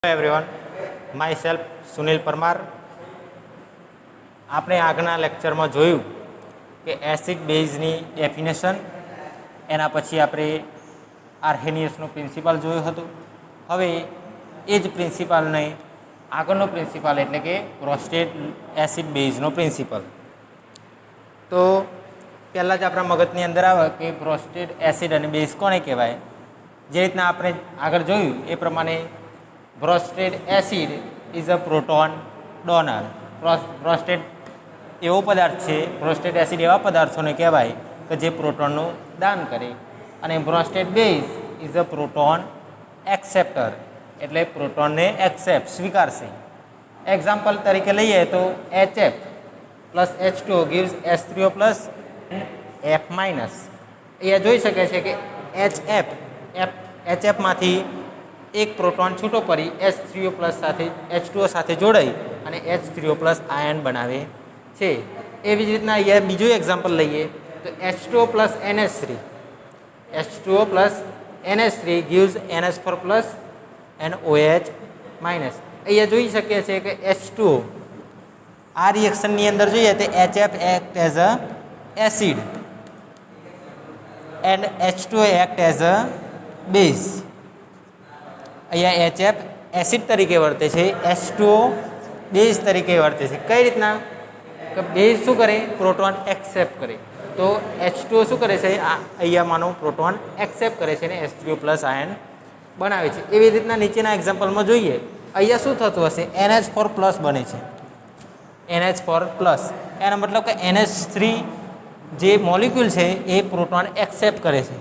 Hello everyone, myself Sunil Parmar. આપણે આગળના લેક્ચરમાં જોયું કે એસિડ બેઝની ડેફિનેશન, એના પછી આપણે આર્હેનિયસનો પ્રિન્સિપાલ જોયું હતું. હવે એ જ પ્રિન્સિપાલને આગળનો પ્રિન્સિપાલ એટલે કે પ્રોસ્ટેટ એસિડ બેઝનો પ્રિન્સિપલ. તો પહેલાં જ આપણા મગજની અંદર આવે કે પ્રોસ્ટેટ એસિડ અને બેઝ કોને કહેવાય. જે રીતના આપણે આગળ જોયું એ પ્રમાણે prostate acid is a proton donor. Prostate એવો પદાર્થ છે, પ્રોસ્ટેટ એસિડ એવા પદાર્થોને કહેવાય કે જે પ્રોટોનનું દાન કરે. અને prostate base is a proton acceptor, એટલે પ્રોટોનને એક્સેપ્ટ સ્વીકારશે. એક્ઝામ્પલ તરીકે લઈએ તો HF plus H2O gives H3O plus F minus. અહીંયા જોઈ શકે છે કે HFમાંથી એક પ્રોટોન છૂટો પડી H3O પ્લસ સાથે H2O સાથે જોડાઈ અને H3O પ્લસ આયન બનાવે છે. એવી જ રીતના અહીંયા બીજું એક્ઝામ્પલ લઈએ તો H2O plus NH3. H2O plus NH3 gives NH4 plus NOH minus. અહીંયા જોઈ શકીએ છીએ કે H2O આ રિએક્શનની અંદર જોઈએ તો HF act as a acid and H2O act as a base. અહીંયા HF એસિડ તરીકે વર્તે છે, H2O બેઝ તરીકે વર્તે છે. કઈ રીતના કે બેઝ શું કરે, પ્રોટોન એક્સેપ્ટ કરે. તો H2O શું કરે છે, અહીંયા માનો પ્રોટોન એક્સેપ્ટ કરે છે અને H3O પ્લસ આયન બનાવે છે. એવી રીતના નીચેના એક્ઝામ્પલમાં જોઈએ. અહીંયા શું થતું હશે, NH4 પ્લસ બને છે. NH4 પ્લસ એનો મતલબ કે NH3 જે મોલિક્યુલ છે એ પ્રોટોન એક્સેપ્ટ કરે છે.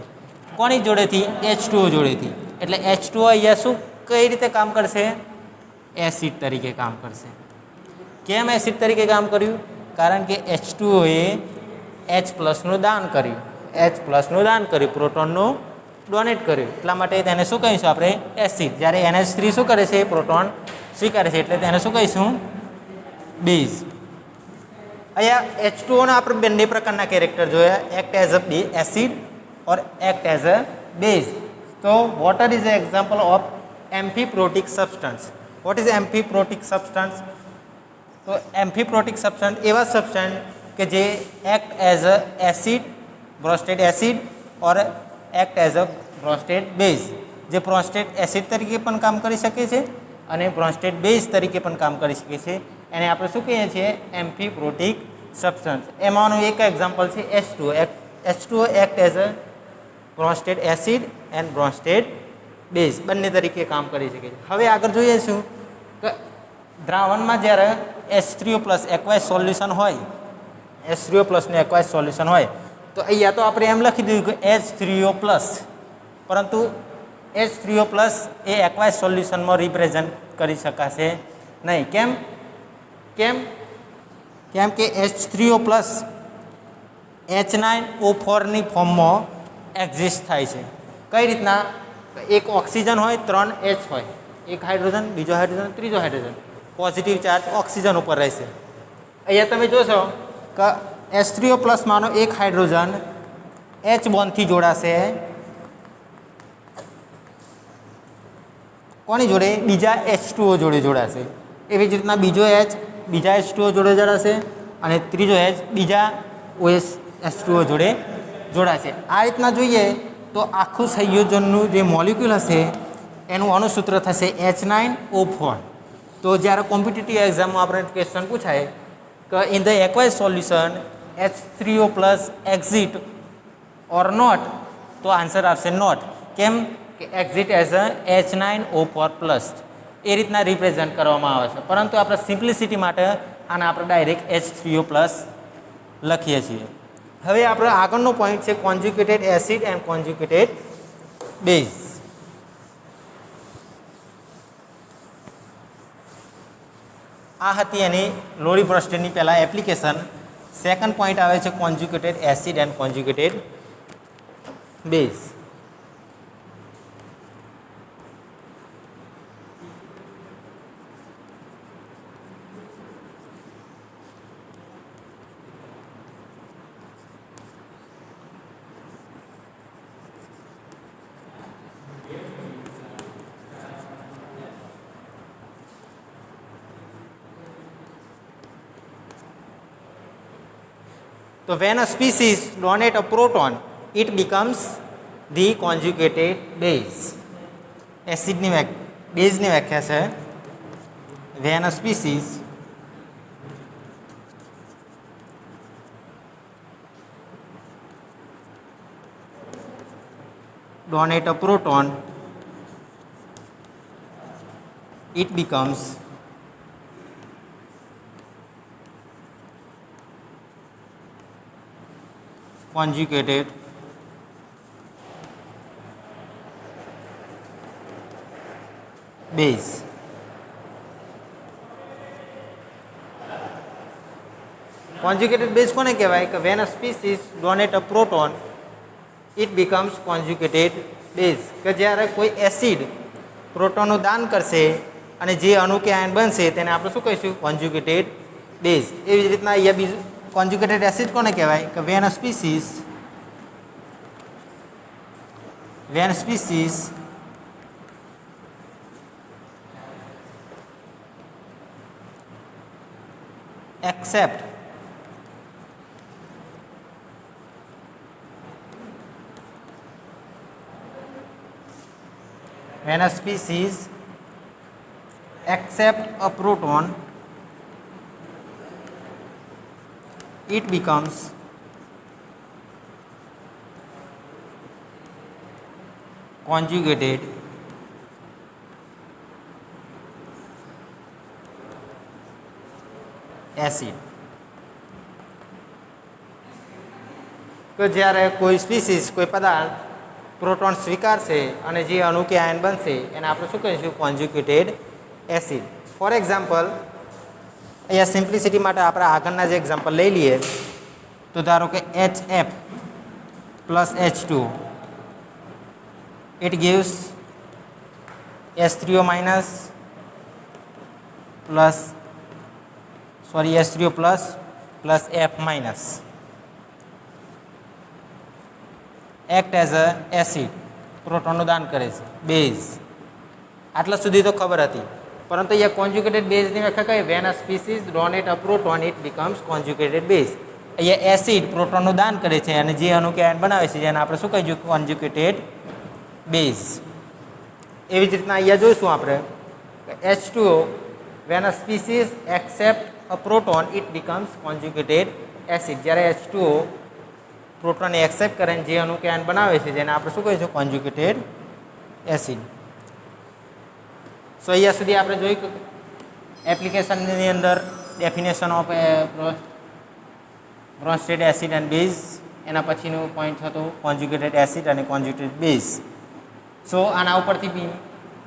કોની જોડેથી, H2O જોડેથી. એટલે H2O અહીંયા શું કઈ રીતે કામ કરશે, એસિડ તરીકે કામ કરશે. કેમ એસિડ તરીકે કામ કર્યું, કારણ કે H2O એ H પ્લસનું દાન કર્યું. H પ્લસનું દાન કર્યું, પ્રોટોનનું ડોનેટ કર્યું. એટલા માટે તેને શું કહીશું આપણે, એસિડ. જ્યારે NH3 શું કરે છે, પ્રોટોન સ્વીકારે છે, એટલે તેને શું કહીશું, બેઝ. અહીંયા H2Oના આપણે બંને પ્રકારના કેરેક્ટર જોયા, act as a acid or act as a base. So water is an example of amphiprotic substance. What is amphiprotic substance? તો amphiprotic substance એવા સબસ્ટન્સ કે જે act as a acid, prostate acid or act as a prostate base. જે prostate acid તરીકે પણ કામ કરી શકે છે અને પ્રોસ્ટેટ બેઝ તરીકે પણ કામ કરી શકે છે. એને આપણે શું કહીએ છીએ, એમ્ફીપ્રોટિક સબસ્ટન્સ. એમાંનું એક એક્ઝામ્પલ છે H2O. H2O act as a prostate acid and prostate base બંને તરીકે કામ કરી શકે છે. હવે આગળ જોઈએ શું કે દ્રાવણમાં જ્યારે H3O પ્લસ એક્વાઇઝ સોલ્યુશન હોય, H3O પ્લસનું એક્વાઇઝ સોલ્યુશન હોય તો અહીંયા તો આપણે એમ લખી દીધું કે H3O પ્લસ, પરંતુ H3O પ્લસ એ એક્વાઇઝ સોલ્યુશનમાં રિપ્રેઝન્ટ કરી શકાશે નહીં. કેમ કેમ કેમ કે H3O પ્લસ H9O4ની ફોર્મમાં એક્ઝિસ્ટ થાય છે. કઈ રીતના, એક ઓક્સિજન હોય, 3 H હોય, એક હાઇડ્રોજન, બીજો હાઇડ્રોજન, ત્રીજો હાઇડ્રોજન, પોઝિટિવ ચાર્જ ઓક્સિજન ઉપર રહેશે. અહીંયા તમે જોશો કે H3O પ્લસમાંનો એક હાઇડ્રોજન H બોન્ડથી જોડાશે કોની જોડે, બીજા H2O જોડે જોડાશે. એવી જ રીતના બીજો H બીજા H2O જોડે જોડાશે અને ત્રીજો H બીજા H2O જોડે જોડાશે. આ રીતના જોઈએ તો આખું સંયોજનનું જે મોલિક્યુલ હશે એનું અણુસૂત્ર થશે H9O4. તો જ્યારે કોમ્પિટિટિવ એક્ઝામમાં આપણે ક્વેશ્ચન પૂછાય કે in the aqueous solution H3O plus exist or not, તો આન્સર આવશે નોટ. કેમ કે exist as a H9O4 plus એ રીતના રિપ્રેઝન્ટ કરવામાં આવે છે. પરંતુ આપણે સિમ્પ્લિસિટી માટે આને આપણે ડાયરેક્ટ H3O પ્લસ લખીએ છીએ. હવે આપણો આગળનો પોઈન્ટ છે conjugated acid and conjugated base. આ હતી એની લોરી પ્રોસ્ટેટની પહેલાં એપ્લિકેશન. સેકન્ડ પોઈન્ટ આવે છે conjugated acid and conjugated base. તો when a species donate a proton it becomes the conjugated base. એસિડની બેઝની વ્યાખ્યા છે when a species donate a proton, it becomes conjugated base. Conjugated base કોને કહેવાય કે when a species donate a proton it becomes conjugated base. કે જ્યારે કોઈ એસિડ પ્રોટોનનું દાન કરશે અને જે અણુ કે આયન બનશે તેને આપણે શું કહીશું કોન્જ્યુગેટેડ બેઝ. એવી જ રીતના અહીંયા બીજું કોન્જ્યુગેટેડ એસિડ કોને કહેવાય કે when a species accept when a species accept a proton it becomes conjugated acid. તો જ્યારે કોઈ સ્પીસીસ કોઈ પદાર્થ પ્રોટોન સ્વીકારશે અને જે અણુ કે આયન બનશે એને આપણે શું કહીશું કોન્જ્યુગેટેડ એસિડ. ફોર એક્ઝામ્પલ અહીંયા સિમ્પ્લિસિટી માટે આપણે આગળના જે એક્ઝામ્પલ લઈ લઈએ તો ધારો કે HF plus H2 it gives H3O minus plus H3O plus F minus act as a acid પ્રોટોનનું દાન કરે છે બેઝ. આટલા સુધી તો ખબર હતી પરંતુ અહીંયા કોન્જ્યુગેટેડ બેઝની વ્યાખ્યા કઈ van a species donate a proton it becomes conjugated base. અહીંયા એસિડ પ્રોટોનનું દાન કરે છે અને જે અણુ કે આયન બનાવે છે જેને આપણે શું કહીશું કોન્જ્યુગેટેડ બેઝ. એવી જ રીતના અહીંયા જોઈશું આપણે H2O van a species accept a proton it becomes conjugated acid. જ્યારે H2O પ્રોટોનને એક્સેપ્ટ કરે જે અણુ કે આયન બનાવે છે જેને આપણે શું કહીશું કોન્જ્યુગેટેડ એસિડ. સો અહીંયા સુધી આપણે જોયું કે એપ્લિકેશનની અંદર definition of Bronsted acid and base, એના પછીનું પોઈન્ટ હતું કોન્જ્યુગેટેડ એસિડ અને કોન્જ્યુગેટેડ બેઝ. સો આના ઉપરથી બી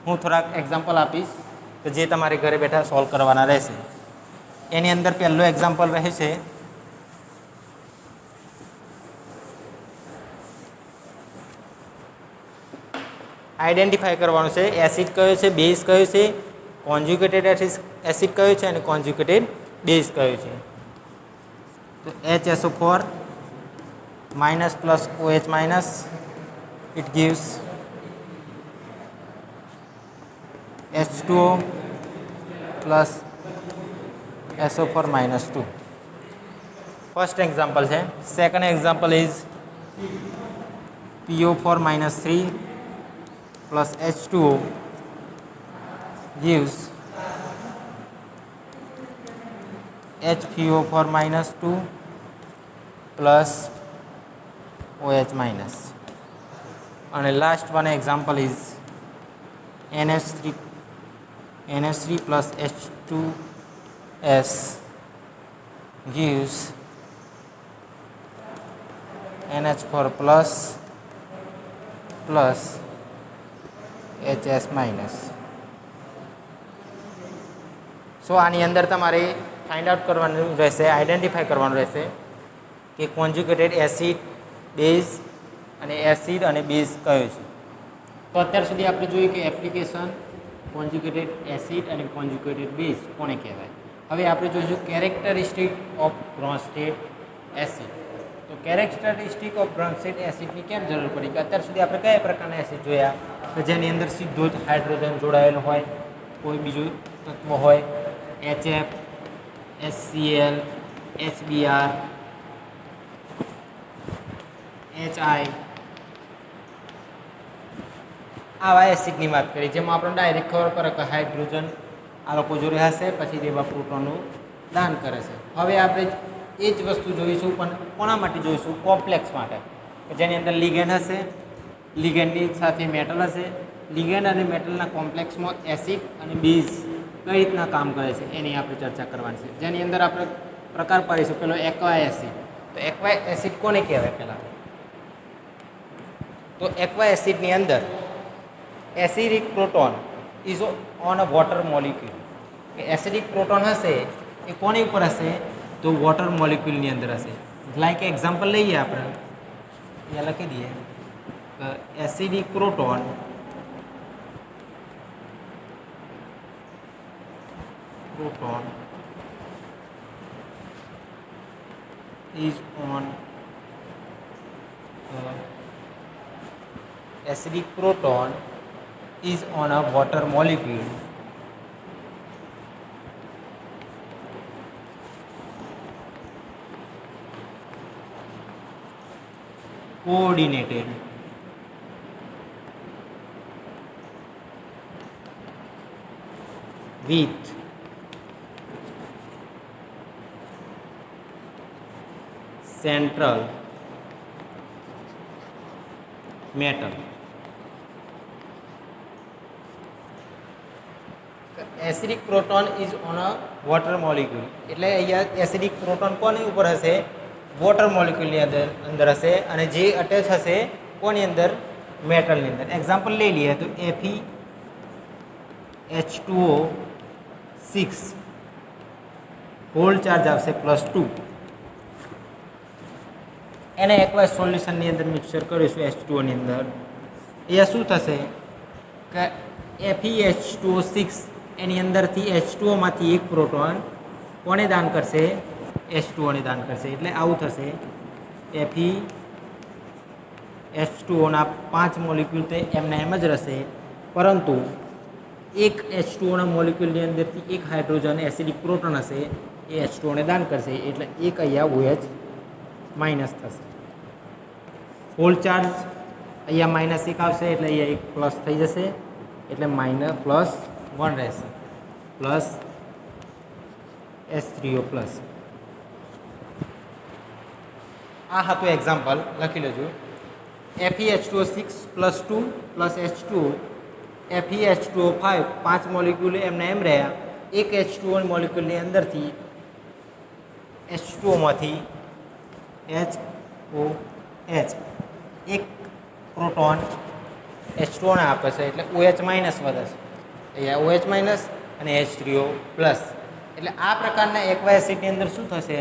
હું થોડાક એક્ઝામ્પલ આપીશ કે જે તમારે ઘરે બેઠા સોલ્વ કરવાના રહેશે. એની અંદર પહેલું એક્ઝામ્પલ રહે છે આઈડેન્ટિફાઈ કરવાનું છે એસિડ કયો છે બેઝ કયો છે કોન્જ્યુગેટેડ એસિડ કયો છે અને કોન્જ્યુગેટેડ બેઝ કયો છે. તો HSO4 minus plus OH minus it gives H2O plus SO4 minus 2. First example है. Second example is PO4 minus 3 plus H2O gives HPO4 minus 2 plus OH minus. And last one example is NH3 plus H2S gives NH4 plus HS minus. સો આની અંદર તમારે find out કરવાનું રહેશે, identify કરવાનું રહેશે કે conjugated acid base અને acid અને બેઝ કયો છે. તો અત્યાર સુધી આપણે જોયું કે એપ્લિકેશન કોન્જ્યુગેટેડ એસિડ અને કોન્જ્યુગેટેડ બેઝ કોને કહેવાય. હવે આપણે જોઈશું કેરેક્ટરિસ્ટિક ઓફ બ્રોન્સ્ટેડ એસિડ. તો કેરેક્ટરિસ્ટિક ઓફ બ્રોન્સ્ટેડ એસિડની કેમ જરૂર પડી કે અત્યાર સુધી આપણે કયા પ્રકારના એસિડ જોયા કે જેની અંદર સીધો જ હાઇડ્રોજન જોડાયેલો હોય, કોઈ બીજું તત્વ હોય, HF, HCl, HBr HI આવા એસિડની વાત કરી જેમાં આપણે ડાયરેક્ટ ખબર પડે કે હાઇડ્રોજન આ લોકો જોડે હશે પછી એવા પ્રોટોનનું દાન કરે છે. હવે આપણે એ જ વસ્તુ જોઈશું પણ કોના માટે જોઈશું? કોમ્પ્લેક્સ માટે, જેની અંદર લિગેન્ડ હશે, લિગેન્ડની સાથે મેટલ હશે, લિગેન્ડ અને મેટલના કોમ્પ્લેક્સમાં એસિડ અને બેઝ કઈ રીતના કામ કરે છે એની આપણે ચર્ચા કરવાની છે. જેની અંદર આપણે પ્રકાર પાડીશું. પેલો એક્વા એસિડ. તો એક્વા એસિડ કોને કહેવાય? પહેલાં તો એક્વા એસિડની અંદર acidic proton is on a water molecule. કે એસિડિક પ્રોટોન હશે એ કોની ઉપર હશે? તો વોટર મોલિક્યુલની અંદર હશે. લાઈક એક્ઝામ્પલ લઈએ આપણે, અહીંયા લખી દઈએ કે acidic proton is on acidic proton is on a water molecule coordinated with central metal. Acidic proton is on a water molecule એટલે અહીંયા એસિડિક પ્રોટોન કોની ઉપર હશે? વોટર મોલિક્યુલની અંદર હશે અને જે અટેચ હશે કોની અંદર? મેટલની અંદર. એક્ઝામ્પલ લઈ લઈએ તો FeH2O6 હોલ ચાર્જ આવશે +2. એને એકવાર સોલ્યુશનની અંદર મિક્સર કરીશું H2O ની અંદર. અહીંયા શું થશે કે FeH2O6 એની અંદરથી H2Oમાંથી એક પ્રોટોન કોને દાન કરશે? H2Oને દાન કરશે. એટલે આવું થશે. FeH2Oના 5 મોલિક્યુલ તો એમને એમ જ રહેશે, પરંતુ એક H2Oના મોલિક્યુલની અંદરથી એક હાઇડ્રોજન એસિડિક પ્રોટોન હશે એ H2Oને દાન કરશે. એટલે એક અહીંયા OH માઇનસ થશે. હોલ ચાર્જ અહીંયા -1 આવશે એટલે અહીંયા એક પ્લસ થઈ જશે એટલે +1 રહેશે પ્લસ H3O પ્લસ. આ હતું એક્ઝામ્પલ, લખી લેજો. FeH2O6 +2 plus H2O FeH2O5 5 molecule એમને એમ રહ્યા. એક H2O મોલિક્યુલની અંદરથી H2Oમાંથી HOH એક પ્રોટોન H2Oને આપે છે એટલે OH માઇનસ વધે છે. અહીંયા OH માઇનસ અને H3O પ્લસ. એટલે આ પ્રકારના એક્વા એસિડની અંદર શું થશે?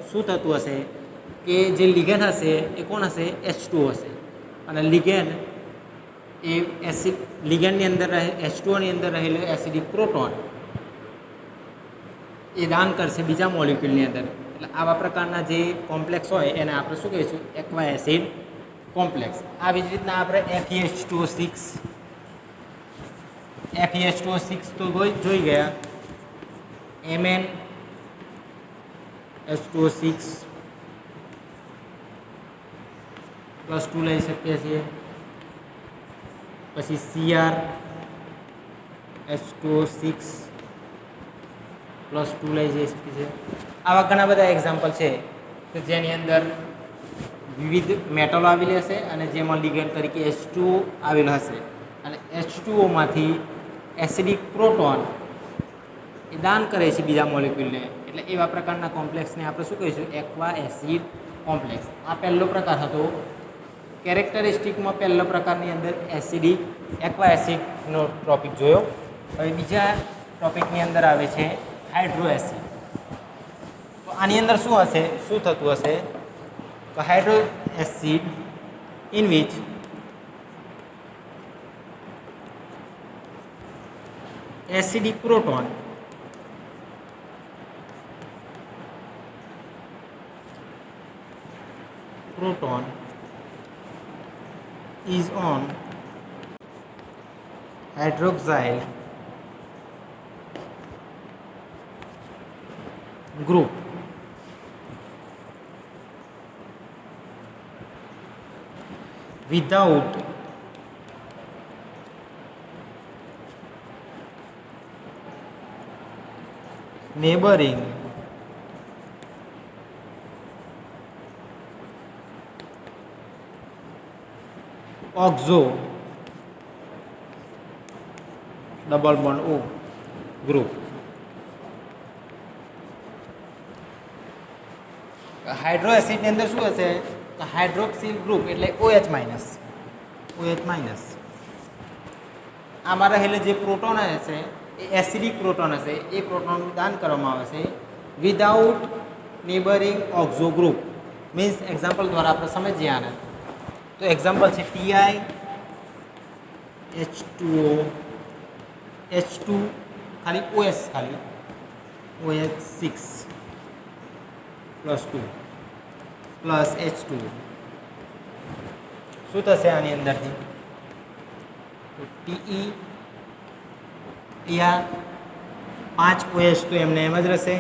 શું થતું હશે કે જે લિગેન્ડ હશે એ કોણ હશે? H2O હશે. અને લિગેન્ડ એ એસિડ લિગેન્ડની અંદર H2Oની અંદર રહેલું એસિડિક પ્રોટોન એ દાન કરશે બીજા મોલિક્યુલની અંદર. એટલે આવા પ્રકારના જે કોમ્પ્લેક્સ હોય એને આપણે શું કહીશું? Aqua acid complex. આવી જ રીતના આપણે FeH2O6 તો જોઈ ગયા. MnH2O6 +2 લઈ શકીએ છીએ. પછી CrH2O6 +2 લઈ જઈ શકીએ છીએ. આવા ઘણા બધા એક્ઝામ્પલ છે કે જેની અંદર વિવિધ મેટલો આવેલી હશે અને જેમાં લિગેન્ડ તરીકે H2O આવેલ હશે અને H2Oમાંથી એસિડિક પ્રોટોન એ દાન કરે છે બીજા મોલિક્યુલને. એટલે એવા પ્રકારના કોમ્પ્લેક્સને આપણે શું કહીશું? Aqua acid complex. આ પહેલો પ્રકાર હતો. કેરેક્ટરિસ્ટિકમાં પહેલો પ્રકારની અંદર એસિડિક એક્વા એસિડનો ટોપિક જોયો. હવે બીજા ટોપિકની અંદર આવે છે હાઇડ્રો એસિડ. તો આની અંદર શું હશે? શું થતું હશે? તો hydro acid in which acidic proton is on hydroxyl group without neighboring oxo double bond O group. Hydro એસિડની અંદર શું હશે તો હાઇડ્રોક્સિલ ગ્રુપ એટલે OH માઇનસ. આમાં રહેલા જે પ્રોટોન હશે એ એસિડિક પ્રોટોન હશે, એ પ્રોટોનનું દાન કરવામાં આવે છે without neighboring oxo group. Means example દ્વારા આપણે સમજીએ આને. તો એક્ઝામ્પલ છે TiH2O H2 ખાલી OH ખાલી OH6 +2 પ્લસ H2 શું થશે આની અંદરથી તો TE અહીંયા 5 OH તો એમને એમ જ રહેશે.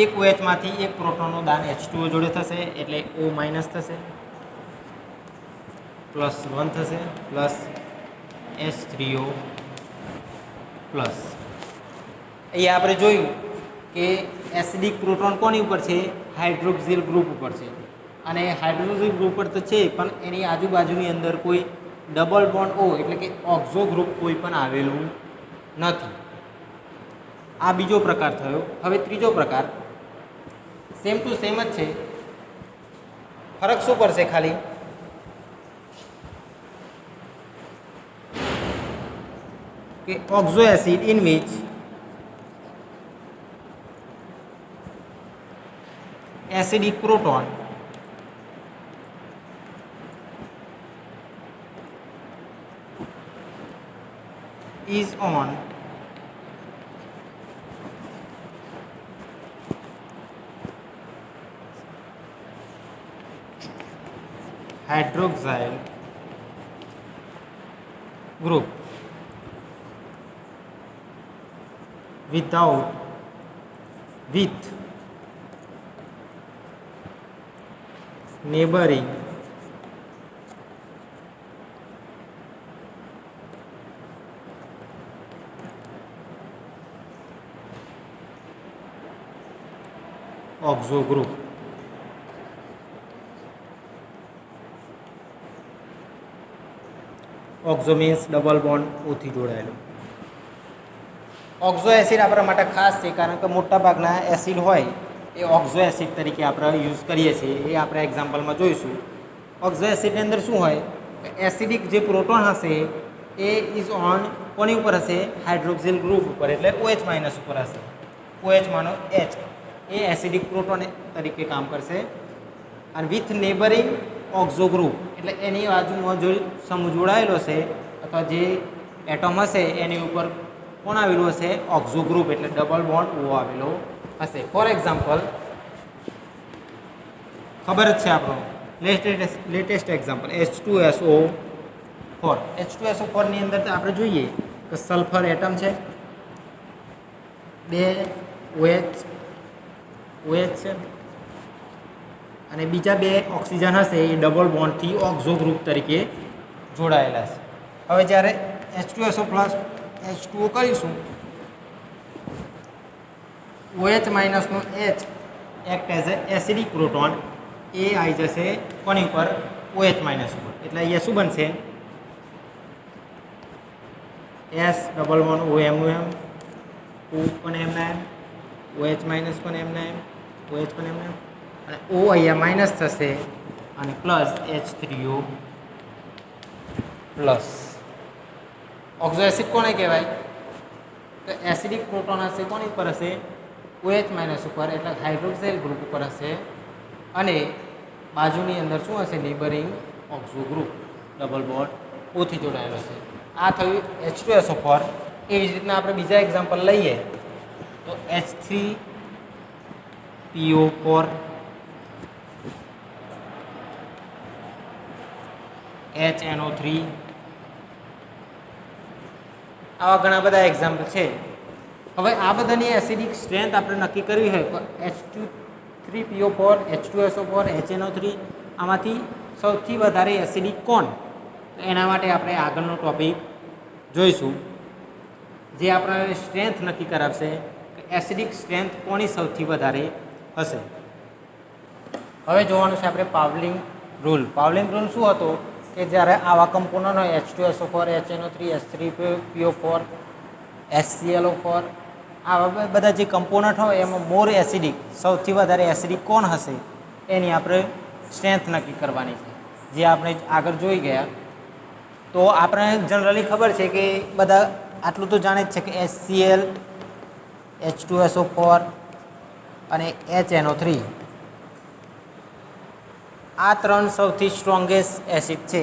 એક OH માંથી એક પ્રોટોનનું દાન H2O જોડે થશે એટલે O માઇનસ થશે, +1 થશે પ્લસ H3O પ્લસ. અહીંયા આપણે જોયું કે એસિડિક પ્રોટોન કોની ઉપર છે હાઇડ્રોક્સિલ ગ્રુપ ઉપર છે, અને હાઇડ્રોક્સિલ ગ્રુપ પર તો છે પણ એની આજુબાજુની અંદર કોઈ ડબલ બોન્ડ O એટલે કે ઓક્ઝો ગ્રુપ કોઈ પણ આવેલું નથી. આ બીજો પ્રકાર થયો. હવે ત્રીજો પ્રકાર સેમ ટુ સેમ જ છે, ફરક શું પડશે ખાલી કે oxo acid in which acidic proton is on hydroxyl group with neighboring oxo group. Oxo means double bond ઓથી જોડાયેલો. ઓક્ઝો એસિડ આપણા માટે ખાસ છે કારણ કે મોટાભાગના એસિડ હોય એ ઓક્ઝો એસિડ તરીકે આપણે યુઝ કરીએ છીએ. એ આપણે એક્ઝામ્પલમાં જોઈશું. ઓક્ઝો એસિડની અંદર શું હોય એસિડિક જે પ્રોટોન હશે એ ઇઝ ઓન કોની ઉપર હશે હાઇડ્રોક્સિલ ગ્રુપ ઉપર એટલે OH માઇનસ ઉપર હશે. OH માનો H એ એસિડિક પ્રોટોન તરીકે કામ કરશે. અને વિથ નેબરિંગ ઓક્ઝો ગ્રુપ એટલે એની બાજુમાં જો સમૂહ જોડાયેલો છે અથવા જે એટમ હશે એની ઉપર કોણ આવેલું હશે ઓક્ઝો ગ્રુપ એટલે ડબલ બોન્ડ O આવેલો હશે. ફોર એક્ઝામ્પલ ખબર જ છે આપણો લેટેસ્ટ એક્ઝામ્પલ H2SO4. H2SO4 ની અંદર આપણે જોઈએ કે સલ્ફર એટમ છે, 2 OH છે અને બીજા 2 ઓક્સિજન હશે એ ડબલ બોન્ડથી ઓક્ઝો ગ્રુપ તરીકે જોડાયેલા છે. હવે જ્યારે H2SO પ્લસ H2O કરીશું OH માઇનસનો H act as a acidic proton એ આવી જશે કોની ઉપર OH માઇનસ ઉપર એટલે અહીંયા શું બનશે S double bond OM O પણ એમના એમ OH માઇનસ પણ એમના એમ OH પણ એમના એમ અને O અહીંયા માઇનસ થશે અને plus H3O plus. Oxo acid કોને કહેવાય તો એસિડિક પ્રોટોન હશે કોની ઉપર હશે OH માઇનસ ઉપર એટલે હાઇડ્રોક્સાઇલ ગ્રુપ ઉપર હશે અને બાજુની અંદર શું હશે neighbouring oxo group double bond ઓથી જોડાયેલો છે. આ થયું H2SO4. એવી જ રીતના આપણે બીજા એક્ઝામ્પલ લઈએ તો H3PO4 HNO3 આવા ઘણા બધા એક્ઝામ્પલ છે. હવે આ બધાની એસિડિક સ્ટ્રેન્થ આપણે નક્કી કરવી હોય તો H3PO4 H2SO4 HNO3 આમાંથી સૌથી વધારે એસિડિક કોણ? તો એના માટે આપણે આગળનો ટોપિક જોઈશું, જે આપણને સ્ટ્રેન્થ નક્કી કરાવશે કે એસિડિક સ્ટ્રેન્થ કોની સૌથી વધારે હશે. હવે જોવાનું છે આપણે પાવલિંગ રૂલ. પાવલિંગ રૂલ શું હતો કે જ્યારે આવા કમ્પોનન્ટ હોય H2SO4, HNO3, H3PO4, HClO4, આવા બધા જે કમ્પોનન્ટ હોય એમાં મોર એસિડિક, સૌથી વધારે એસિડિક કોણ હશે એની આપણે સ્ટ્રેન્થ નક્કી કરવાની છે, જે આપણે આગળ જોઈ ગયા. તો આપણે જનરલી ખબર છે કે બધા આટલું તો જાણે જ છે કે HCl, H2SO4 અને HNO3 આ ત્રણ સૌથી સ્ટ્રોંગેસ્ટ એસિડ છે,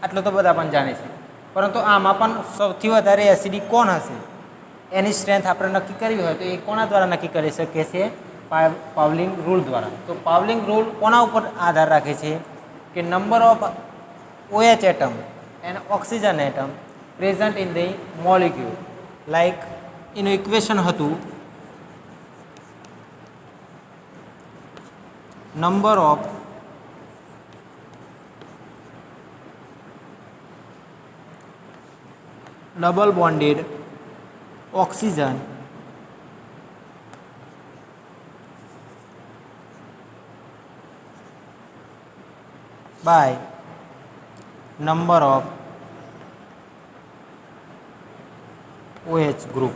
આટલું તો બધા પણ જાણે છે. પરંતુ આમાં પણ સૌથી વધારે એસિડિક કોણ હશે એની સ્ટ્રેન્થ આપણે નક્કી કરવી હોય તો એ કોના દ્વારા નક્કી કરી શકીએ છીએ? પાવલિંગ રૂલ દ્વારા. તો પાવલિંગ રૂલ કોના ઉપર આધાર રાખે છે કે number of OH atom and oxygen atom present in the molecule. Like એનું ઇક્વેશન હતું number of double bonded oxygen by number of OH group.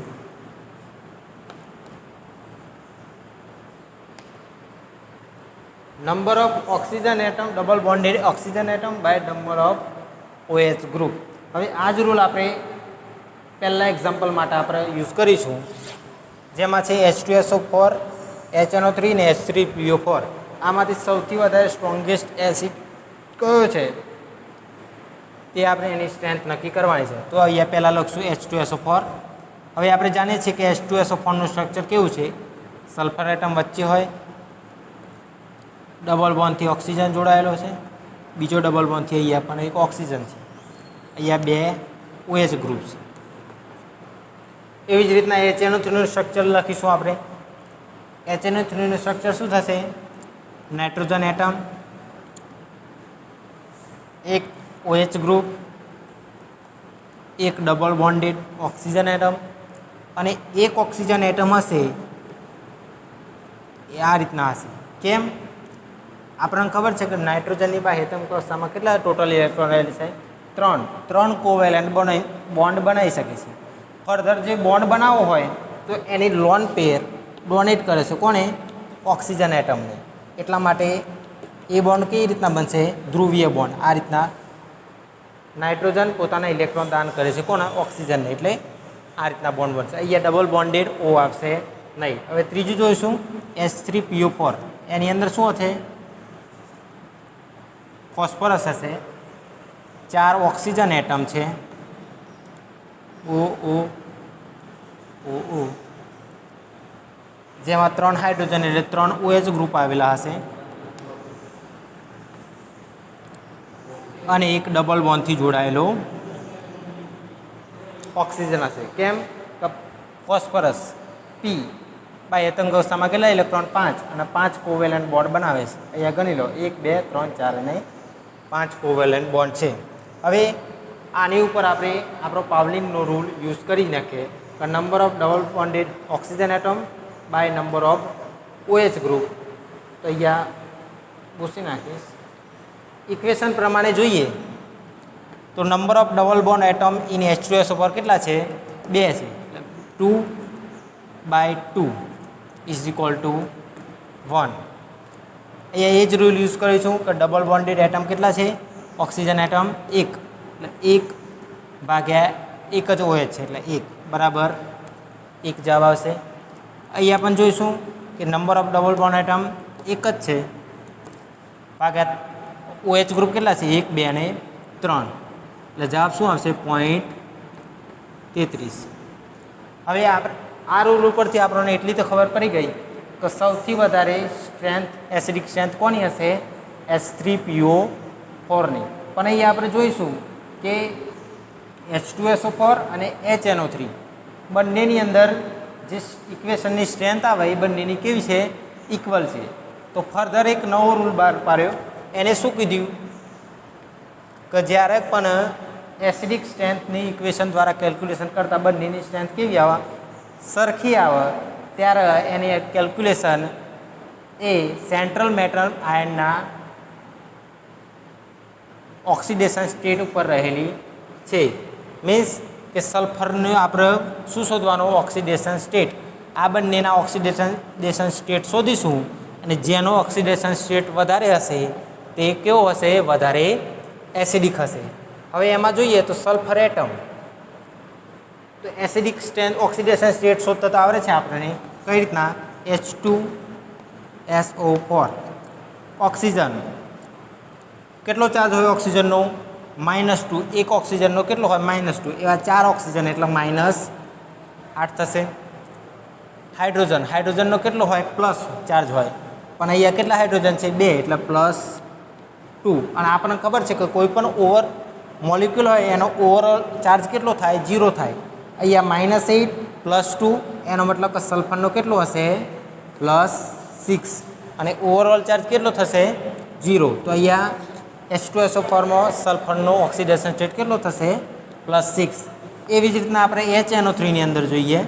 Number of oxygen atom, double bonded oxygen atom by number of OH group. હવે આ જ rule આપણે પહેલા example માટે આપણે use કરીશું, જેમાં છે H2SO4, HNO3 ને H3PO4. આમાંથી સૌથી વધારે સ્ટ્રોંગેસ્ટ એસિડ કયો છે તે આપણે એની સ્ટ્રેન્થ નક્કી કરવાની છે. તો અહીંયા પહેલાં લખશું H2SO4. હવે આપણે જાણીએ છીએ કે H2SO4નું સ્ટ્રક્ચર કેવું છે? સલ્ફર એટમ વચ્ચે હોય, ડબલ બોન્ડથી ઓક્સિજન જોડાયેલો છે, બીજો ડબલ બોન્ડથી અહીંયા પણ એક ઓક્સિજન છે, અહીંયા બે OH ગ્રુપ છે. એવી જ રીતના HNO3નું સ્ટ્રક્ચર લખીશું આપણે. HNO3નું સ્ટ્રક્ચર શું થશે? નાઇટ્રોજન એટમ, એક OH ગ્રુપ, એક ડબલ બોન્ડેડ ઓક્સિજન એટમ અને એક ઓક્સિજન એટમ હશે એ આ રીતના હશે. કેમ? આપણને ખબર છે કે નાઇટ્રોજનની બાહ્યતમ કક્ષામાં કેટલા ટોટલ ઇલેક્ટ્રોન રહેલા છે? 3 કોવેલેન્ટ બોન્ડ બનાવી શકે છે. ફર્ધર જે બોન્ડ બનાવવો હોય તો એની લોન પેર ડોનેટ કરે છે કોને? ઓક્સિજન એટમને. એટલા માટે એ બોન્ડ કેવી રીતના બનશે? ધ્રુવીય બોન્ડ. આ રીતના નાઇટ્રોજન પોતાના ઇલેક્ટ્રોન દાન કરે છે કોના? ઓક્સિજનને. એટલે આ રીતના બોન્ડ બનશે. અહીંયા ડબલ બોન્ડેડ O આવશે નહીં. હવે ત્રીજું જોઈશું H3PO4. એની અંદર શું હશે? ફોસ્ફરસ હશે, 4 ઓક્સિજન એટમ છે, OO, જેમાં 3 હાઇડ્રોજન એટલે 3 OH ગ્રુપ આવેલા હશે અને એક ડબલ બોન્ડથી જોડાયેલો ઓક્સિજન હશે. કેમ? કે ફોસ્ફરસ P બાહ્યતમ કક્ષામાં કેટલા ઇલેક્ટ્રોન? 5 અને 5 કોવેલેન્ટ બોન્ડ બનાવે છે. અહીંયા ગણી લો 1, 2, 3, 4 અને 5 કોવેલેન્ટ બોન્ડ છે. હવે આની ઉપર આપણે આપણો પાવલિંગનો રૂલ યુઝ કરી નાખીએ કે number of double bonded oxygen atom by number of OH group. તો અહીંયા પૂછી નાખીશ. ઇક્વેશન પ્રમાણે જોઈએ તો number of double bond atom in H2SO4 કેટલા છે? 2 છે. 2/2 ઇઝ ઇક્વલ ટુ 1. અહીંયા એ જ રૂલ યુઝ કરીશું કે ડબલ બોન્ડેડ એટમ કેટલા છે? ઓક્સિજન એટમ 1, એટલે 1 ભાગ્યા 1 જ OH છે એટલે 1 બરાબર 1 જવાબ આવશે. અહીંયા પણ જોઈશું કે number of double bond atom 1 જ છે ભાગ્યા OH ગ્રુપ કેટલા છે? 1, 2 અને 3 એટલે જવાબ શું આવશે? 0.33. હવે આ રૂલ ઉપરથી આપણને એટલી તો ખબર પડી ગઈ કે સૌથી વધારે સ્ટ્રેન્થ એસિડિક સ્ટ્રેન્થ કોની હશે? H3PO4ની. પણ અહીંયા આપણે જોઈશું કે H2SO4 અને HNO3 બંનેની અંદર જે ઇક્વેશનની સ્ટ્રેન્થ આવે એ બંનેની કેવી છે? ઇક્વલ છે. તો ફર્ધર એક નવો રૂલ બહાર પાડ્યો. એને શું કીધું કે જ્યારે પણ એસિડિક સ્ટ્રેન્થની ઇક્વેશન દ્વારા કેલ્ક્યુલેશન કરતાં બંનેની સ્ટ્રેન્થ કેવી આવે, સરખી આવે, ત્યારે એની કેલ્ક્યુલેશન એ સેન્ટ્રલ મેટલ આયનના ઓક્સિડેશન સ્ટેટ ઉપર રહેલી છે. મીન્સ કે સલ્ફરને આપણે શું શોધવાનું, ઓક્સિડેશન સ્ટેટ. આ બંનેના ઓક્સિડેશન સ્ટેટ શોધીશું અને જેનો ઓક્સિડેશન સ્ટેટ વધારે હશે તે કેવો હશે, વધારે એસિડિક હશે. હવે એમાં જોઈએ તો સલ્ફર એટમ, તો એસિડિક સ્ટ્રેન્થ ઓક્સિડેશન સ્ટેટ શોધતા તો આવડે છે આપણને. કઈ રીતના, H2SO4. ઓક્સિજન કેટલો ચાર્જ હોય ઓક્સિજનનો, -2. એક ઓક્સિજનનો કેટલો હોય, -2. એવા 4 ઓક્સિજન એટલે -8 થશે. હાઇડ્રોજનનો કેટલો હોય, પ્લસ ચાર્જ હોય, પણ અહીંયા કેટલા હાઇડ્રોજન છે, 2 એટલે +2. અને આપણને ખબર છે કે કોઈ પણ ઓવર મોલિક્યુલ હોય એનો ઓવરઓલ ચાર્જ કેટલો થાય, 0 થાય. અહીંયા -8 +2 એનો મતલબ કે સલ્ફરનો કેટલો હશે, +6 અને ઓવરઓલ ચાર્જ કેટલો થશે, 0. તો અહીંયા H2SO4માં સલ્ફરનો ઓક્સિડેશન સ્ટેટ કેટલો થશે, +6. એવી જ રીતના આપણે HNO3ની અંદર જોઈએ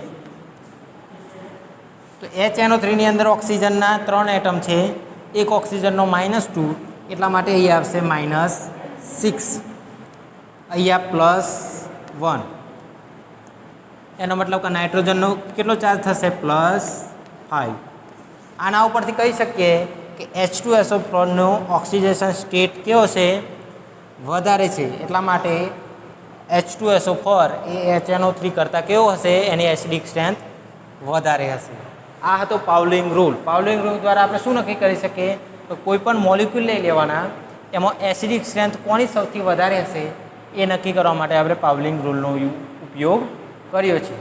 તો HNO3ની અંદર ઓક્સિજનના 3 એટમ છે. એક ઓક્સિજનનો -2 એટલા માટે અહીંયા આવશે -6. અહીંયા +1. એનો મતલબ કે નાઇટ્રોજનનો કેટલો ચાર્જ થશે, +5. આના ઉપરથી કહી શકીએ કે H2SO4નો ઓક્સિડેશન સ્ટેટ કેવો છે, વધારે છે. એટલા માટે H2SO4 એ HNO3 કરતાં કેવો હશે, એની એસિડિક સ્ટ્રેન્થ વધારે હશે. આ હતો પાવલિંગ રૂલ. પાવલિંગ રૂલ દ્વારા આપણે શું નક્કી કરી શકીએ, તો કોઈ પણ મોલિક્યુલ લઈ લેવાના, એમાં એસિડિક સ્ટ્રેન્થ કોની સૌથી વધારે હશે એ નક્કી કરવા માટે આપણે પાવલિંગ રૂલનો ઉપયોગ કર્યો છે.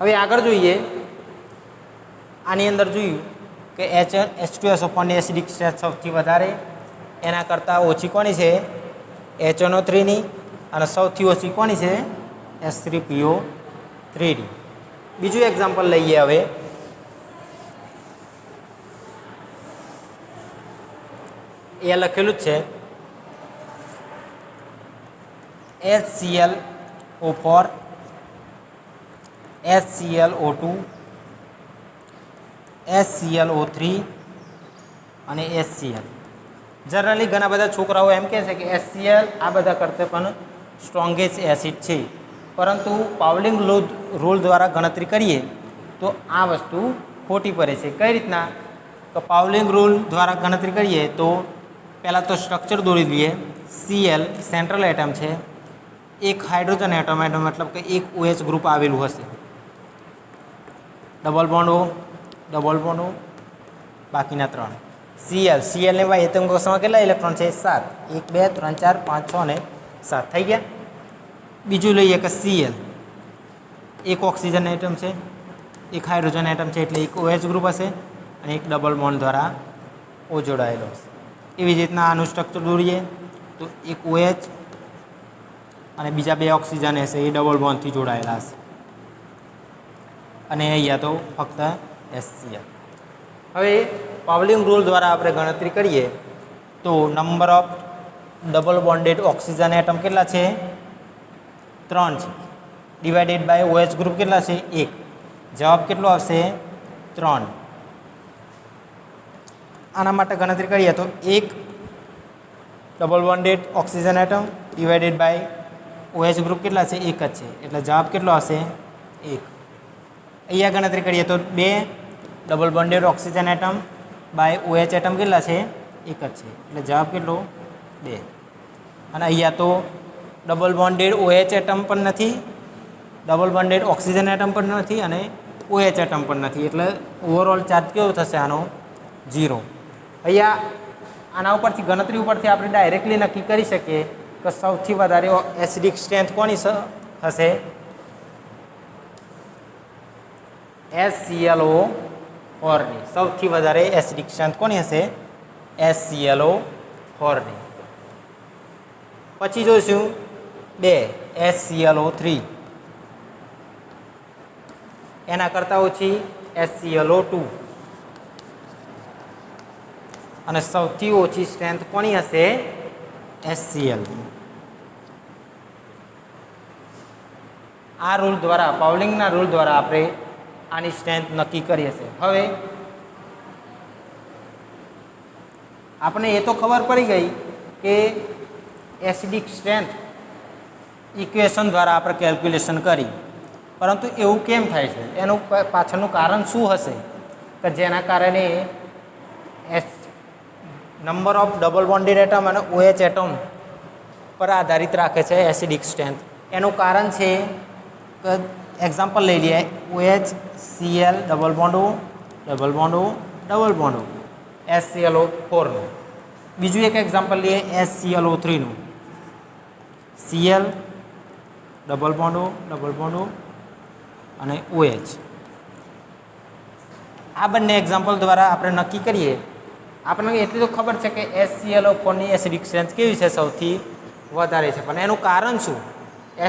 હવે આગળ જોઈએ, આની અંદર જોયું કે H2SO4ની એસિડિક સ્ટ્રેન્થ સૌથી વધારે, એના કરતાં ઓછી કોની છે, HNO3ની, અને સૌથી ઓછી કોની છે, H3PO3. બીજું એક્ઝામ્પલ લઈએ. હવે એ લખેલું જ છે HClO4, HClO2, HClO3 અને HCl. જનરલી ઘણા બધા છોકરાઓ એમ કહે છે કે HCl આ બધા કરતાં પણ સ્ટ્રોંગેસ્ટ એસિડ છે, પરંતુ પાવલિંગ રૂલ દ્વારા ગણતરી કરીએ તો આ વસ્તુ ખોટી પડે છે. કઈ રીતના, તો પાવલિંગ રૂલ દ્વારા ગણતરી કરીએ તો પહેલાં તો સ્ટ્રક્ચર દોરી દઈએ. Cl સેન્ટ્રલ એટમ છે, એક હાઇડ્રોજન એટમ મતલબ કે એક OH ગ્રુપ આવેલું હશે, ડબલ બોન્ડ O, બાકીના 3 Cl ને વાય એટમ કોષમાં કેટલા ઇલેક્ટ્રોન છે, 7. 1 2 3 4 5 6 અને 7 થઈ ગયા. બીજું લઈએ કે Cl એક ઓક્સિજન એટમ છે, એક હાઇડ્રોજન એટમ છે એટલે એક OH ગ્રુપ હશે અને એક ડબલ બોન્ડ દ્વારા O જોડાયેલો હશે. એવી જ રીતના આનું સ્ટ્રક્ચર દોરીએ તો એક OH અને બીજા 2 ઓક્સિજન હશે એ ડબલ બોન્ડથી જોડાયેલા હશે, અને અહીંયા તો ફક્ત HCl. હવે પાવલિંગ રૂલ દ્વારા આપણે ગણતરી કરીએ તો number of double bonded oxygen atom કેટલા છે, 3 છે, ડિવાઇડેડ બાય OH ગ્રુપ કેટલા છે, 1. જવાબ કેટલો આવશે, 3. આના માટે ગણતરી કરીએ તો એક double bonded oxygen atom divided by OH group કેટલા છે, 1 જ છે, એટલે જવાબ કેટલો આવશે, 1. અહીંયા ગણતરી કરીએ તો 2 double bonded oxygen atom by OH atom કેટલા છે, 1 જ છે, એટલે જવાબ કેટલો, 2. અને અહીંયા તો ડબલ બોન્ડેડ OH એટમ પણ નથી, ડબલ બોન્ડેડ ઓક્સિજન એટમ પણ નથી અને OH એટમ પણ નથી, એટલે ઓવરઓલ ચાર્જ કેવો થશે આનો, 0. અહીંયા આના ઉપરથી ગણતરી ઉપરથી આપણે ડાયરેક્ટલી નક્કી કરી શકીએ કે સૌથી વધારે એસિડિક સ્ટ્રેન્થ કોની હશે, HClO4ની. સૌથી વધારે એસિડિક સ્ટ્રેન્થ કોની હશે, HClO4ની. પછી જોઈશું 2 HClO3, એના કરતાં ઓછી HClO2, અને સૌથી ઓછી સ્ટ્રેન્થ કોની હશે, HCl. આ રૂલ દ્વારા, પાઉલિંગના રૂલ દ્વારા આપણે આની સ્ટ્રેન્થ નક્કી કરીએ છીએ. હવે આપણે એ તો ખબર પડી ગઈ કે એસિડિક સ્ટ્રેન્થ ઇક્વેશન દ્વારા આપણે કેલ્ક્યુલેશન કરી, પરંતુ એવું કેમ થાય છે, એનું પાછળનું કારણ શું હશે કે જેના કારણે number of double bonded atom અને OH એટમ પર આધારિત રાખે છે એસિડિક સ્ટ્રેન્થ. એનું કારણ છે કે એક્ઝામ્પલ લઈ લઈએ, OHCl double bond O double bond O double bond O, HClO4નું. બીજું એક એક્ઝામ્પલ લઈએ HClO3નું, Cl double bond O double bond O અને OH. આ બંને એક્ઝામ્પલ દ્વારા આપણે નક્કી કરીએ. આપણને એટલી તો ખબર છે કે HClO4ની એસિડિક સ્ટ્રેન્થ કેવી છે, સૌથી વધારે છે. પણ એનું કારણ શું?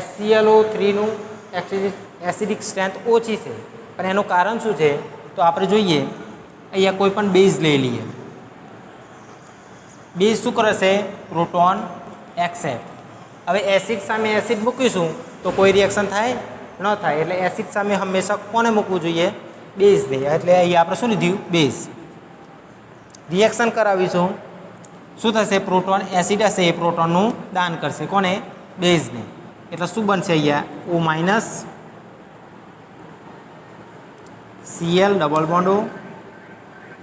HClO3નું એસિડિક સ્ટ્રેન્થ ઓછી છે, પણ એનું કારણ શું છે? તો આપણે જોઈએ, અહીંયા કોઈ પણ બેઝ લઈ લઈએ. બેઝ શું કરે છે? Proton accept. હવે એસિડ સામે એસિડ મૂકીશું તો કોઈ રિએક્શન થાય ન થાય, એટલે એસિડ સામે હંમેશા કોને મૂકવું જોઈએ? બેઝને. એટલે અહીંયા આપણે શું લીધું? બેઝ. રિએક્શન કરાવીશું, શું થશે? પ્રોટોન એસિડ હશે એ પ્રોટોનનું દાન કરશે કોને? બેઝને. એટલે શું બનશે અહીંયા? O minus Cl double bond O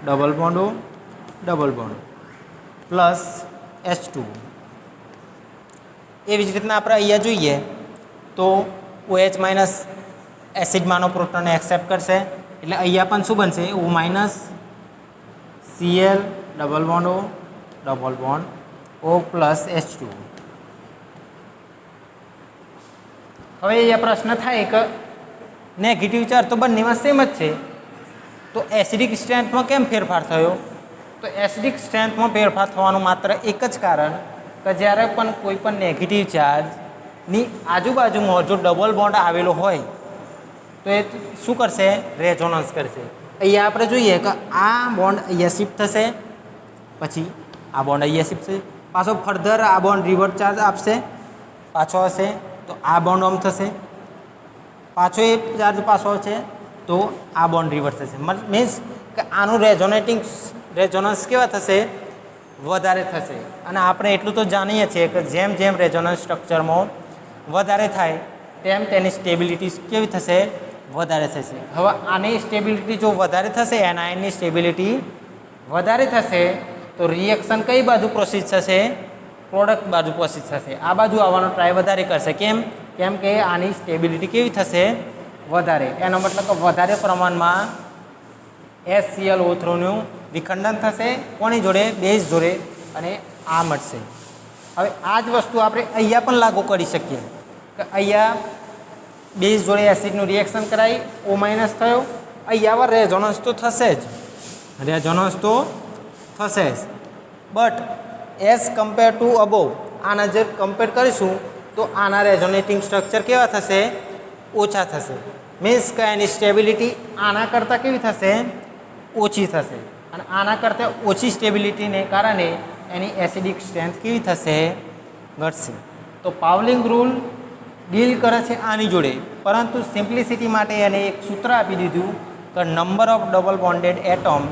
double bond O double bond plus H2. એવી જ રીતના આપણે અહીંયા જોઈએ તો OH માઇનસ એસિડમાંનો પ્રોટોનને એક્સેપ્ટ કરશે, એટલે અહીંયા પણ શું બનશે? O minus Cl double bond O double bond O plus H2. હવે અહીંયા પ્રશ્ન થાય કે નેગેટિવ ચાર્જ તો બંનેમાં સેમ જ છે, તો એસિડિક સ્ટ્રેન્થમાં કેમ ફેરફાર થયો? તો એસિડિક સ્ટ્રેન્થમાં ફેરફાર થવાનું માત્ર એક જ કારણ કે જ્યારે પણ કોઈ પણ નેગેટિવ ચાર્જની આજુબાજુમાં જો ડબલ બોન્ડ આવેલો હોય તો એ શું કરશે? રેઝોનન્સ કરશે. અહીંયા આપણે જોઈએ કે આ બોન્ડ અહીંયા શિફ્ટ થશે, પછી આ બોન્ડ અહીંયા શિફ્ટ થશે, પાછો ફર્ધર આ બોન્ડ રિવર્સ ચાર્જ આપશે, પાછો હશે તો આ બોન્ડ ઓમ થશે, પાછો એ ચાર્જ પાછો છે તો આ બોન્ડ રિવર્સ થશે. મીન્સ કે આનું રેઝોનન્સ કેવા થશે? વધારે થશે. અને આપણે એટલું તો જાણીએ છીએ કે જેમ જેમ રેઝોનન્સ સ્ટ્રક્ચરમાં વધારે થાય તેમ તેની સ્ટેબિલિટી કેવી થશે? વધારે થશે. હવે આની સ્ટેબિલિટી જો વધારે થશે, એનાયનની સ્ટેબિલિટી વધારે થશે, તો રિએક્શન કઈ બાજુ પ્રોસીડ થશે? પ્રોડક્ટ બાજુ પ્રોસીડ થશે. આ બાજુ આવવાનો ટ્રાય વધારે કરશે. કેમ કે આની સ્ટેબિલિટી કેવી થશે? વધારે. એનો મતલબ કે વધારે પ્રમાણમાં HClO3નું વિખંડન થશે કોની જોડે? બેઝ જોડે, અને આ મળશે. હવે આ જ વસ્તુ આપણે અહીંયા પણ લાગુ કરી શકીએ કે અહીંયા બેઝ જોડે એસિડનું રિએક્શન કરાવી, O માઇનસ થયો, અહીંયા રેઝોનન્સ તો થશે જ, રેઝોનન્સ તો થશે જ. But as compare to above, આના જે કમ્પેર કરીશું તો આના રેઝોનેટિંગ સ્ટ્રક્ચર કેવા થશે? ઓછા થશે. મીન્સ કે એની સ્ટેબિલિટી આના કરતાં કેવી થશે? ઓછી થશે. અને આના કરતાં ઓછી સ્ટેબિલિટીને કારણે એની એસિડિક સ્ટ્રેન્થ કેવી થશે? ઘટશે. તો પાવલિંગ રૂલ ડીલ કરે છે આની જોડે, પરંતુ સિમ્પ્લિસિટી માટે એને એક સૂત્ર આપી દીધું કે number of double bonded atom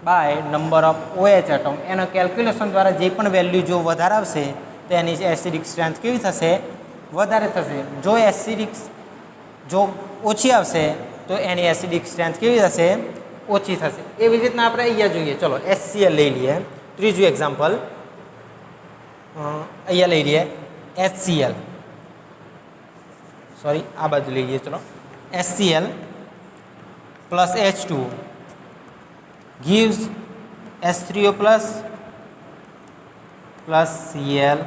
by number of OH atom. એના કેલ્ક્યુલેશન દ્વારા જે પણ વેલ્યુ જો વધારે આવશે તો એની એસિડિક સ્ટ્રેન્થ કેવી થશે? વધારે થશે. જો ઓછી આવશે તો એની એસિડિક સ્ટ્રેન્થ કેવી થશે? ઓછી થશે. એવી રીતના આપણે અહીંયા જોઈએ. ચલો HCl લઈ લઈએ. ત્રીજું એક્ઝામ્પલ અહીંયા લઈ લઈએ HCl, સોરી આ બાજુ લઈ લઈએ. ચલો HCl plus H2 gives H3O plus Cl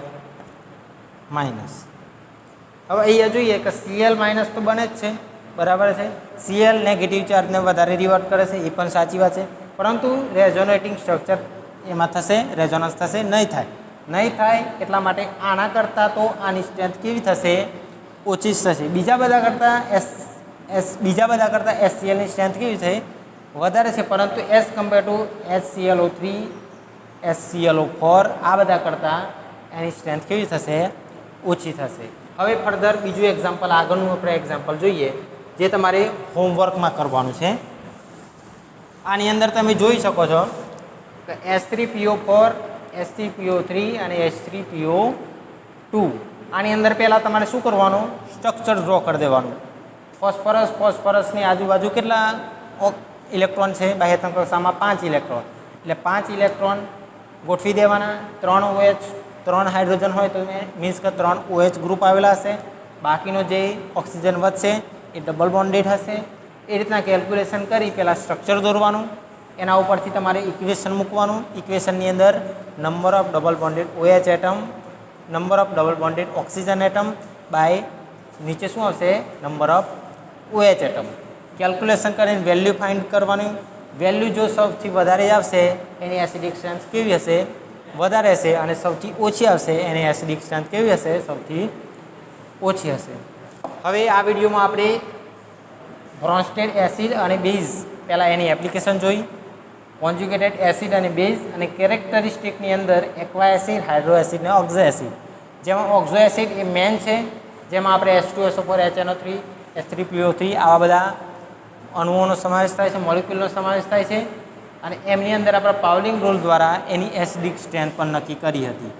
minus. હવે અહીંયા જોઈએ કે Cl માઇનસ તો બને જ છે, બરાબર છે. Cl નેગેટિવ ચાર્જને વધારે રિવર્ટ કરે છે, એ પણ સાચી વાત છે, પરંતુ રેઝોનેટિંગ સ્ટ્રક્ચર એમાં થશે? રેઝોનન્સ થશે? નહીં થાય. એટલા માટે આના કરતાં તો આની સ્ટ્રેન્થ કેવી થશે? ઓછી જ થશે. બીજા બધા કરતાં HClની સ્ટ્રેન્થ કેવી છે? વધારે છે, પરંતુ as compare to HClO3, HClO4 આ બધા કરતાં એની સ્ટ્રેન્થ કેવી થશે? ઓછી થશે. હવે ફર્ધર બીજું એક્ઝામ્પલ, આગળનું આપણે એક્ઝામ્પલ જોઈએ જે તમારે હોમવર્કમાં કરવાનું છે. આની અંદર તમે જોઈ શકો છો કે H3PO4, H3PO3 અને H3PO2. આની અંદર પહેલાં તમારે શું કરવાનું? સ્ટ્રક્ચર ડ્રો કરી દેવાનું. ફોસ્ફરસની આજુબાજુ કેટલા ઇલેક્ટ્રોન છે? બાહ્યતમ કક્ષામાં 5 ઇલેક્ટ્રોન. એટલે 5 ઇલેક્ટ્રોન ગોઠવી દેવાના. 3 OH, 3 હાઇડ્રોજન હોય તો મીન્સ કે 3 OH ગ્રુપ આવેલા હશે. બાકીનો જે ઓક્સિજન વધશે એ ડબલ બોન્ડેડ હશે. એ રીતના કેલ્ક્યુલેશન કરી પહેલાં સ્ટ્રક્ચર દોરવાનું. એના ઉપરથી તમારે ઇક્વેશન મૂકવાનું. ઇક્વેશનની અંદર number of double bonded OH atom, number of double bonded oxygen atom by નીચે શું આવશે? Number of OH atom. Calculation કરીને વેલ્યુ ફાઇન્ડ કરવાની. વેલ્યુ જો સૌથી વધારે આવશે એની એસિડિક સ્ટ્રેન્થ કેવી હશે? વધારે હશે. અને સૌથી ઓછી આવશે એની એસિડિક સ્ટ્રેન્થ કેવી હશે? સૌથી ઓછી હશે. હવે આ વિડીયોમાં આપણે બ્રોન્સ્ટેડ એસિડ અને બેઝ પહેલાં એની એપ્લિકેશન જોઈ, કોન્જ્યુગેટેડ એસિડ અને બેઝ, અને કેરેક્ટરિસ્ટિકની અંદર એક્વા એસિડ, હાઇડ્રો એસિડ અને ઓક્ઝો એસિડ. જેમાં ઓક્ઝો એસિડ એ મેન છે, જેમાં આપણે H2SO4, HNO3, H3PO3 આવા બધા અણુઓનો સમાવેશ થાય છે, મોલિક્યુલનો સમાવેશ થાય છે. અને એમની અંદર આપણે પાવલિંગ રૂલ દ્વારા એની એસિડિક સ્ટ્રેન્થ પણ નક્કી કરી હતી.